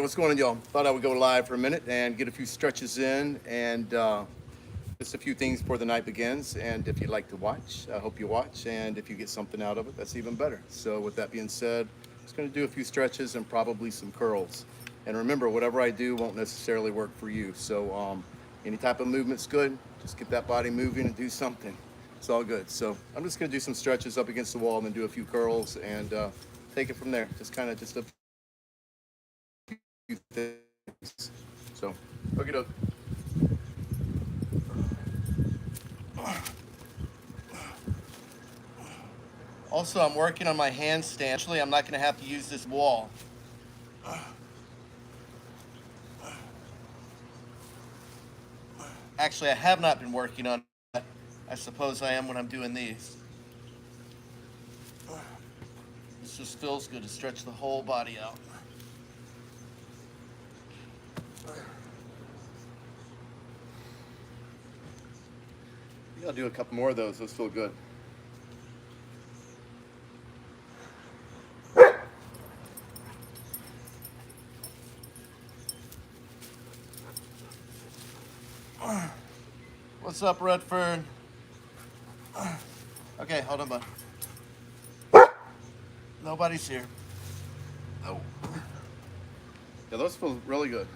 what's going on, y'all? Thought I would go live for a minute and get a few stretches in and just a few things before the night begins. And if you'd like to watch, I hope you watch. And if you get something out of it, that's even better. So with that being said, I'm just going to do a few stretches and probably some curls. And remember, whatever I do won't necessarily work for you. So any type of movement's good. Just get that body moving and do something. It's all good. So I'm just going to do some stretches up against the wall and then do a few curls and take it from there. Just kind of just a few things. So, okay, doke. Also, I'm working on my handstand. Actually, I'm not going to have to use this wall. Actually, I have not been working on it. I suppose I am when I'm doing these. This just feels good to stretch the whole body out. I'll do a couple more of those. Those feel good. What's up, Redfern? Okay, hold on, bud. Nobody's here. Oh. Yeah, those feel really good.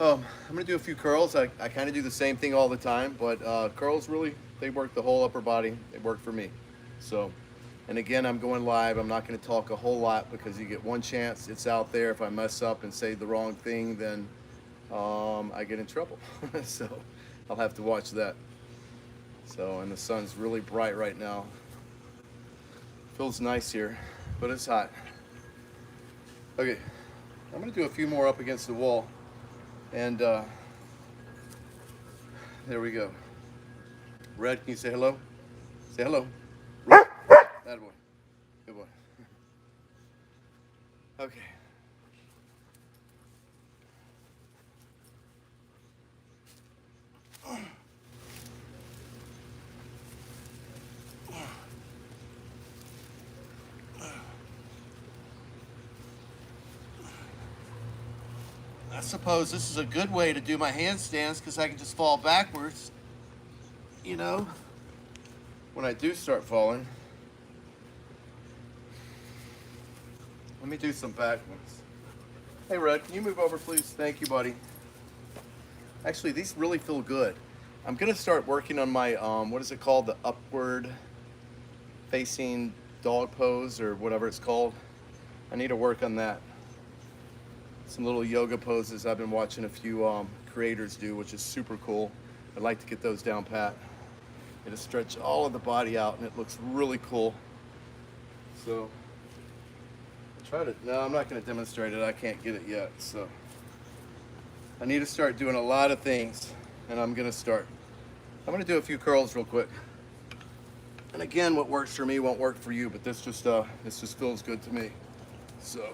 I'm gonna do a few curls. I kind of do the same thing all the time, but curls really, they work the whole upper body. They work for me. So, and again, I'm going live. I'm not gonna talk a whole lot because you get one chance. It's out there. If I mess up and say the wrong thing, then I get in trouble. So I'll have to watch that. So, and the sun's really bright right now. Feels nice here, but it's hot. Okay, I'm gonna do a few more up against the wall. And there we go. Red, can you say hello? Say hello. That boy. Good boy. Okay. I suppose this is a good way to do my handstands because I can just fall backwards, you know, when I do start falling. Let me do some back ones. Hey, Red, can you move over, please? Thank you, buddy. Actually, these really feel good. I'm going to start working on my, what is it called? The upward facing dog pose or whatever it's called. I need to work on that. Some little yoga poses I've been watching a few creators do, which is super cool. I'd like to get those down pat. It'll stretch all of the body out and it looks really cool. So, I'll try to, no, I'm not gonna demonstrate it. I can't get it yet, so. I need to start doing a lot of things and I'm gonna start. I'm gonna do a few curls real quick. And again, what works for me won't work for you, but this just feels good to me, so.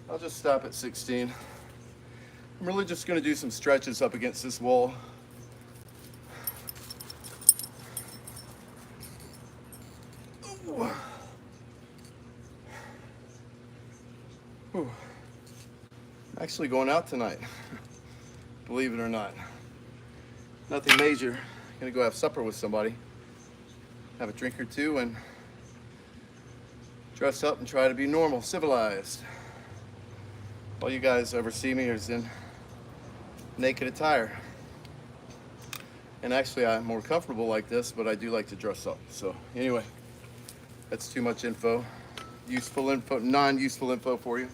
I'll just stop at 16. I'm really just gonna do some stretches up against this wall. Whew. Actually going out tonight, believe it or not. Nothing major. Gonna go have supper with somebody, have a drink or two, and dress up and try to be normal, civilized. All you guys ever see me is in naked attire. And actually I'm more comfortable like this, but I do like to dress up. So anyway, that's too much info. Useful info, non-useful info for you.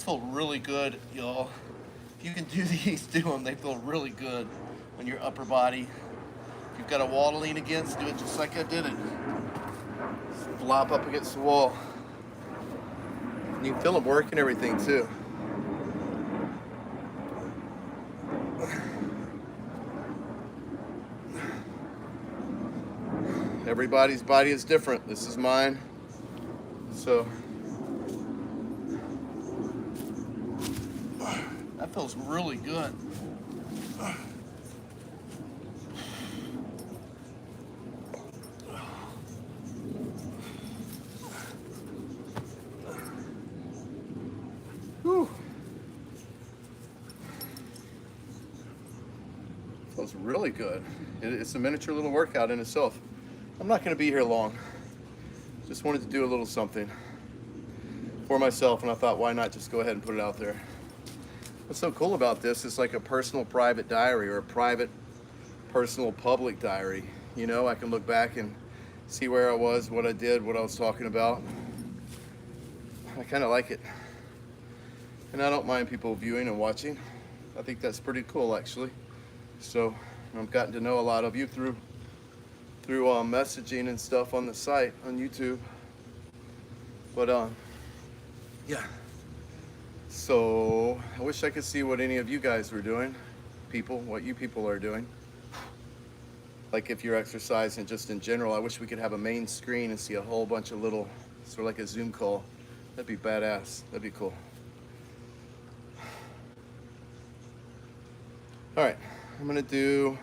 These feel really good, y'all. If you can do these, do them. They feel really good on your upper body. If you've got a wall to lean against, do it just like I did it. Just flop up against the wall. And you can feel them work and everything too. Everybody's body is different. This is mine. So that feels really good. Whew. Feels really good. It's a miniature little workout in itself. I'm not going to be here long. Just wanted to do a little something for myself, and I thought, why not just go ahead and put it out there. What's so cool about this is like a personal private diary, or a private personal public diary. You know, I can look back and see where I was, what I did, what I was talking about. I kind of like it. And I don't mind people viewing and watching. I think that's pretty cool, actually. So I've gotten to know a lot of you through messaging and stuff on the site on YouTube. But yeah. So I wish I could see what any of you guys were doing, what you people are doing. Like if you're exercising just in general. I wish we could have a main screen and see a whole bunch of little, sort of like a Zoom call. That'd be badass. That'd be cool. All right, I'm gonna do,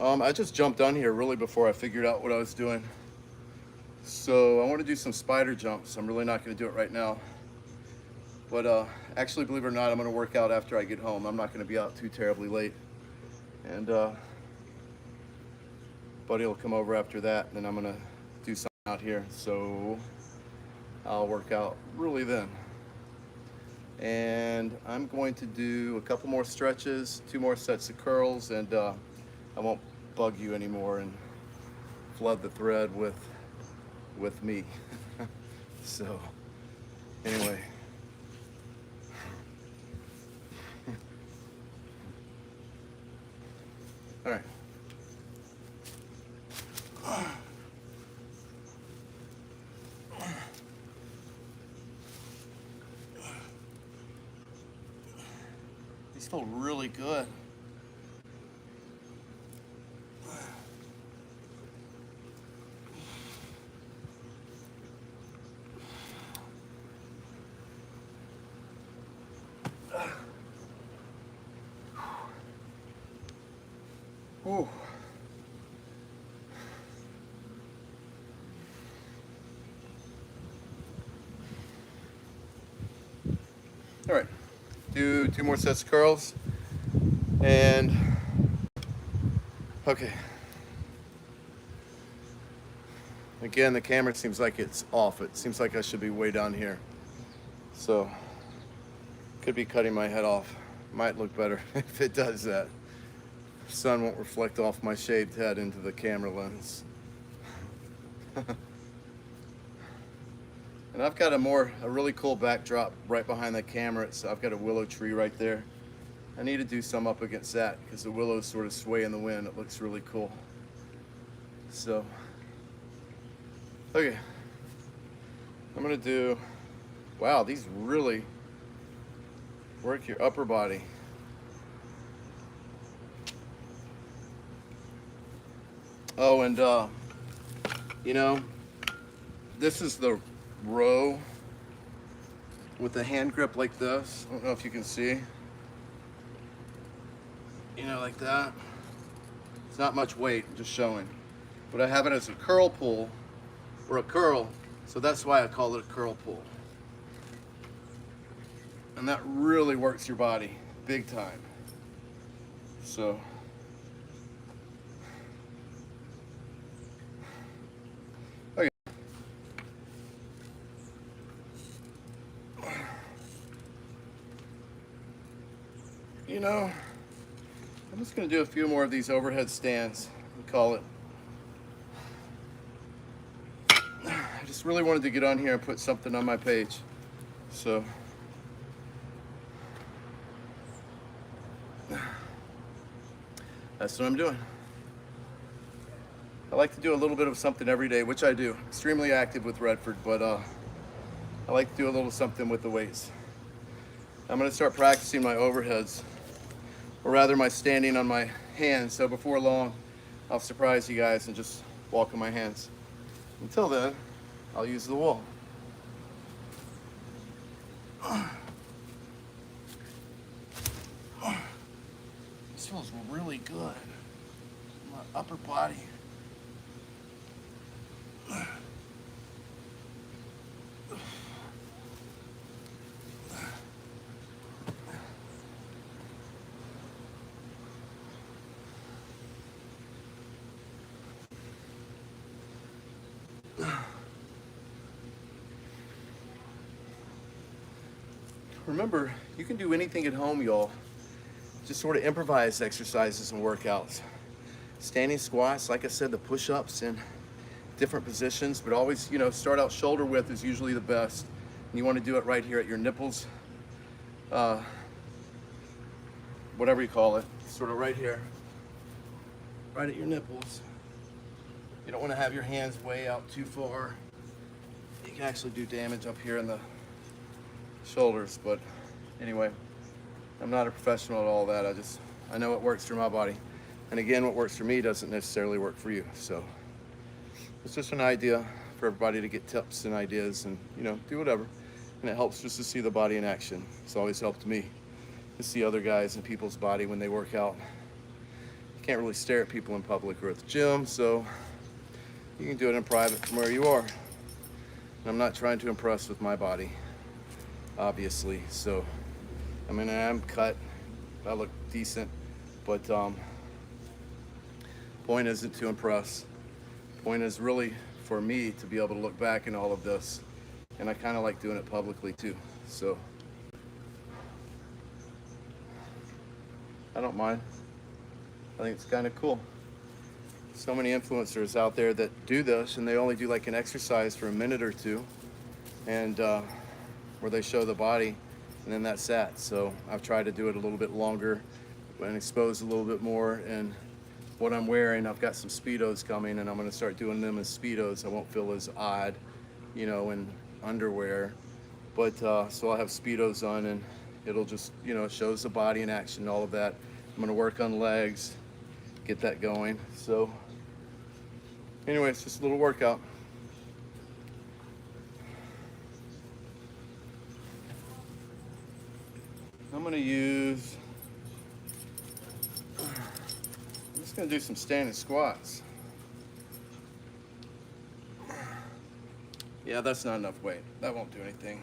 I just jumped on here really before I figured out what I was doing. So I want to do some spider jumps. I'm really not going to do it right now. But actually, believe it or not, I'm going to work out after I get home. I'm not going to be out too terribly late. And Buddy will come over after that, and then I'm going to do something out here. So I'll work out really then. And I'm going to do a couple more stretches, 2 more sets of curls, and I won't bug you anymore and flood the thread with me. So anyway. All right. These feel really good. Ooh. All right, do 2 more sets of curls, and okay. Again, the camera seems like it's off. It seems like I should be way down here. So, could be cutting my head off. Might look better if it does that. Sun won't reflect off my shaved head into the camera lens. And I've got a really cool backdrop right behind the camera. So I've got a willow tree right there. I need to do some up against that because the willows sort of sway in the wind. It looks really cool. So, okay. I'm gonna do, wow, these really work your upper body. Oh, and you know, this is the row with the hand grip like this. I don't know if you can see. You know, like that. It's not much weight, I'm just showing. But I have it as a curl pull, or a curl, so that's why I call it a curl pull. And that really works your body, big time. So, okay. You know, I'm just gonna do a few more of these overhead stands, we call it. I just really wanted to get on here and put something on my page. So that's what I'm doing. I like to do a little bit of something every day, which I do. Extremely active with Redford, but I like to do a little something with the weights. I'm gonna start practicing my overheads, or rather my standing on my hands. So before long, I'll surprise you guys and just walk on my hands. Until then, I'll use the wall. This feels really good. My upper body. Remember, you can do anything at home, y'all. Just sort of improvise exercises and workouts. Standing squats, like I said, the push-ups in different positions, but always, start out shoulder width is usually the best. And you want to do it right here at your nipples, whatever you call it, sort of right here, right at your nipples. You don't want to have your hands way out too far. You can actually do damage up here in the shoulders, but anyway, I'm not a professional at all that. I know what works for my body. And again, what works for me doesn't necessarily work for you. So it's just an idea for everybody to get tips and ideas and, do whatever. And it helps just to see the body in action. It's always helped me to see other guys and people's body when they work out. You can't really stare at people in public or at the gym, so you can do it in private from where you are. And I'm not trying to impress with my body, obviously. So, I mean, I'm cut, I look decent, but point isn't to impress. Point is really for me to be able to look back in all of this, and I kind of like doing it publicly too. So I don't mind. I think it's kind of cool. So many influencers out there that do this, and they only do like an exercise for a minute or two, and where they show the body, and then that's that. So I've tried to do it a little bit longer and expose a little bit more. And what I'm wearing, I've got some Speedos coming, and I'm going to start doing them as Speedos. I won't feel as odd, in underwear. But so I'll have Speedos on, and it'll just, it shows the body in action and all of that. I'm going to work on legs, get that going. So anyway, it's just a little workout. I'm going to use, I'm just going to do some standing squats. Yeah, that's not enough weight. That won't do anything.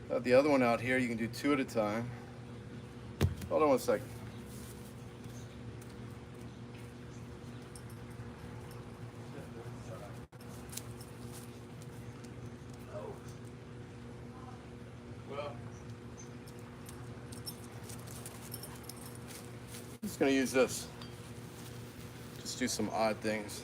Got the other one out here. You can do 2 at a time. Hold on one second. Well, I'm just going to use this. Just do some odd things.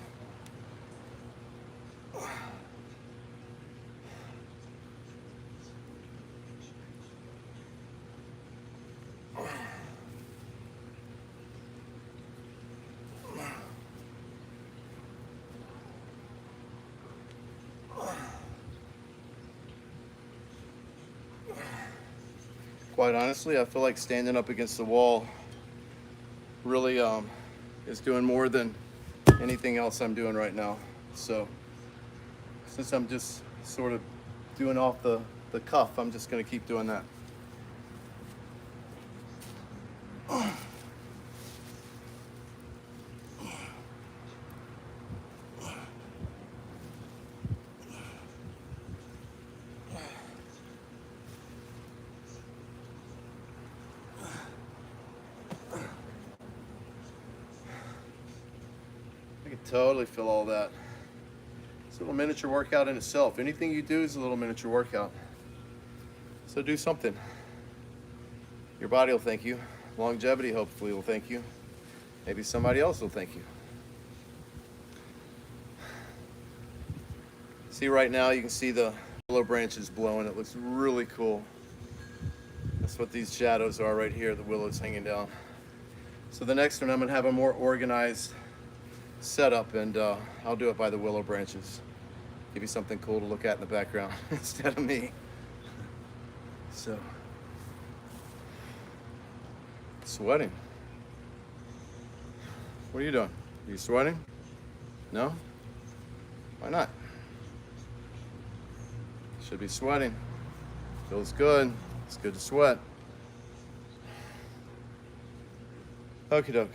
Quite honestly, I feel like standing up against the wall really is doing more than anything else I'm doing right now. So since I'm just sort of doing off the cuff, I'm just going to keep doing that. Totally feel all that. It's a little miniature workout in itself. Anything you do is a little miniature workout. So do something. Your body will thank you. Longevity hopefully will thank you. Maybe somebody else will thank you. See right now, you can see the willow branches blowing. It looks really cool. That's what these shadows are right here, the willows hanging down. So the next one, I'm gonna have a more organized setup, and I'll do it by the willow branches. Give you something cool to look at in the background instead of me. So, sweating. What are you doing? Are you sweating? No? Why not? Should be sweating. Feels good. It's good to sweat. Okie doke.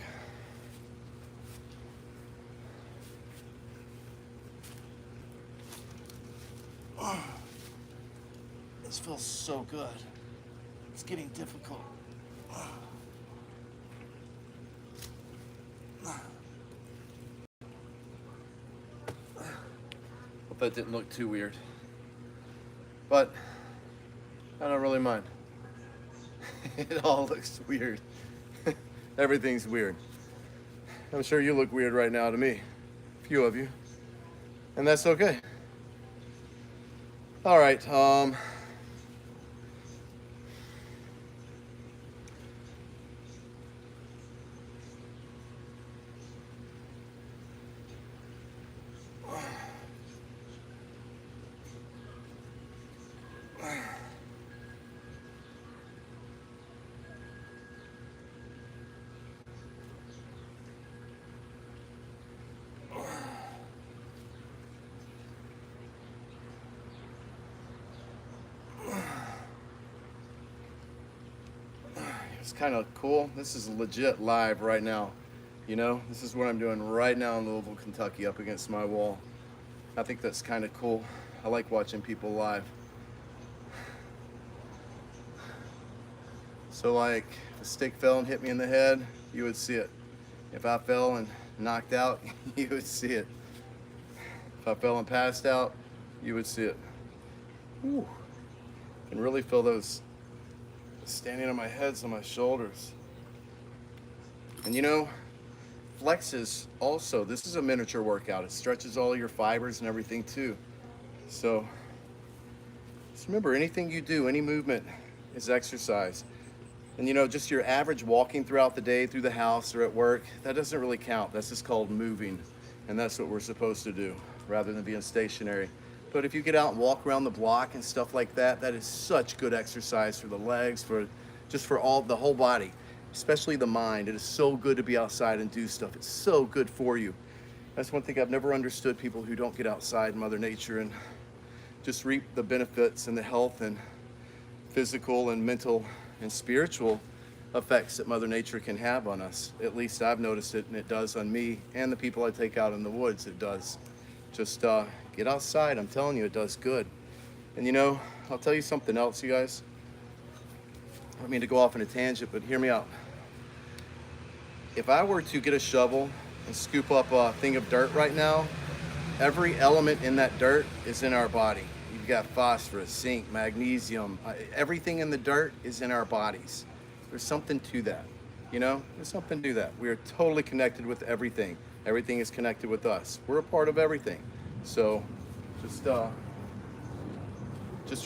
This feels so good. It's getting difficult. Hope that didn't look too weird. But I don't really mind. It all looks weird. Everything's weird. I'm sure you look weird right now to me. A few of you. And that's okay. All right. It's kind of cool. This is legit live right now. You know, this is what I'm doing right now in Louisville, Kentucky, up against my wall. I think that's kind of cool. I like watching people live. So like, if a stick fell and hit me in the head, you would see it. If I fell and knocked out, you would see it. If I fell and passed out, you would see it. Ooh. I can really feel those standing on my heads, on my shoulders. And you know, flexes also, this is a miniature workout. It stretches all your fibers and everything too. So just remember, anything you do, any movement is exercise. And you know, just your average walking throughout the day, through the house or at work, that doesn't really count. That's just called moving. And that's what we're supposed to do, rather than being stationary. But if you get out and walk around the block and stuff like that, that is such good exercise for the legs, for just for all the whole body, especially the mind. It is so good to be outside and do stuff. It's so good for you. That's one thing I've never understood, people who don't get outside in Mother Nature and just reap the benefits and the health and physical and mental and spiritual effects that Mother Nature can have on us. At least I've noticed it, and it does on me and the people I take out in the woods. It does. Just get outside. I'm telling you, it does good. And you know, I'll tell you something else, you guys. I don't mean to go off on a tangent, but hear me out. If I were to get a shovel and scoop up a thing of dirt right now, every element in that dirt is in our body. You've got phosphorus, zinc, magnesium. Everything in the dirt is in our bodies. There's something to that. You know, there's something to that. We are totally connected with everything. Everything is connected with us. We're a part of everything. So just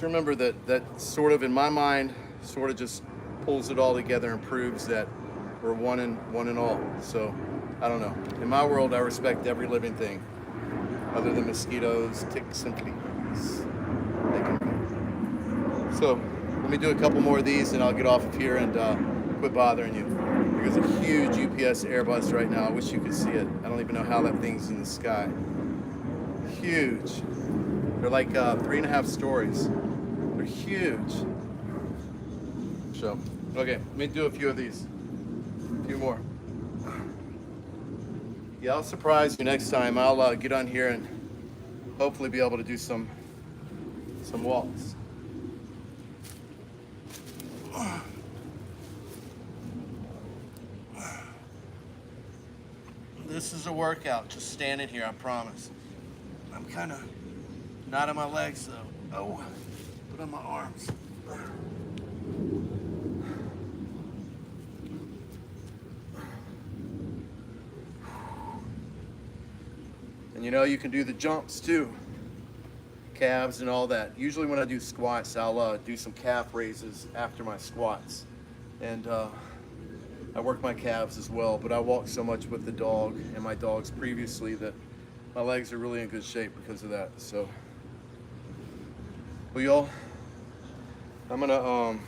remember that sort of, in my mind, sort of just pulls it all together and proves that we're one and all. So I don't know. In my world, I respect every living thing, other than mosquitoes, ticks, and fleas. So let me do a couple more of these, and I'll get off of here and quit bothering you. There's a huge UPS Airbus right now. I wish you could see it. I don't even know how that thing's in the sky. Huge. They're like 3.5 stories. They're huge. So, okay, let me do a few of these. A few more. Yeah, I'll surprise you next time. I'll get on here and hopefully be able to do some walks. This is a workout, just standing here, I promise. I'm kind of not on my legs though. Oh, but on my arms. And you know, you can do the jumps too. calves and all that. Usually when I do squats, I'll do some calf raises after my squats. And I work my calves as well, but I walk so much with the dog and my dogs previously that my legs are really in good shape because of that. So, well, y'all, I'm gonna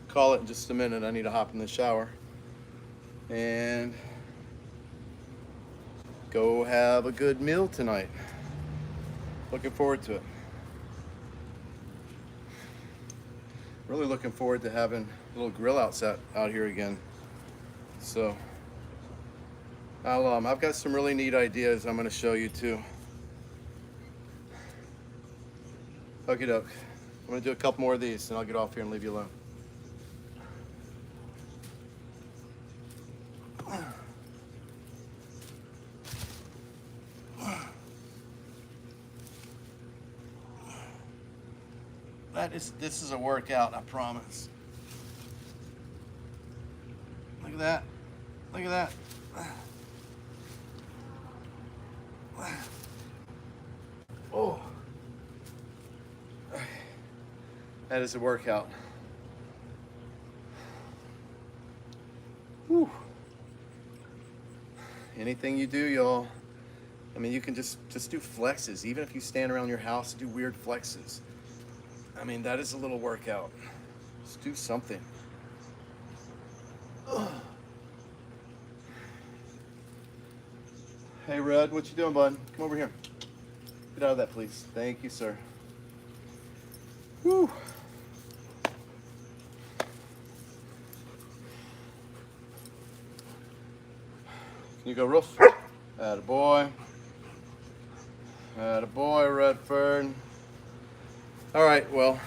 call it in just a minute. I need to hop in the shower and go have a good meal tonight. Looking forward to it. Really looking forward to having a little grill out here again. So I've got some really neat ideas I'm going to show you too. Okie doke. I'm going to do a couple more of these and I'll get off here and leave you alone. This is a workout, I promise. Look at that. Look at that. Oh. That is a workout. Whew. Anything you do, y'all. I mean, you can just do flexes. Even if you stand around your house, do weird flexes. I mean, that is a little workout. Just do something. Ugh. Hey, Red, what you doing, bud? Come over here. Get out of that, please. Thank you, sir. Whew. Can you go roof? Attaboy. Attaboy, Redford. All right, well,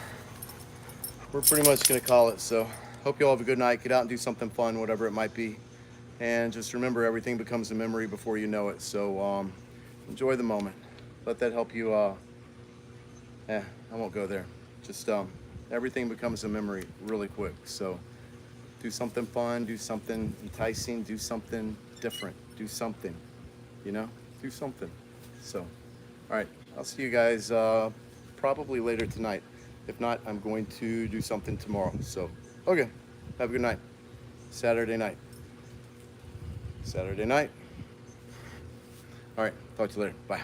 we're pretty much gonna call it. So hope you all have a good night. Get out and do something fun, whatever it might be. And just remember, everything becomes a memory before you know it. So enjoy the moment. Let that help you. I won't go there. Just everything becomes a memory really quick. So do something fun, do something enticing, do something different, do something, you know, do something. So, all right, I'll see you guys probably later tonight. If not, I'm going to do something tomorrow. So, okay, have a good night. Saturday night. Saturday night. All right, talk to you later. Bye.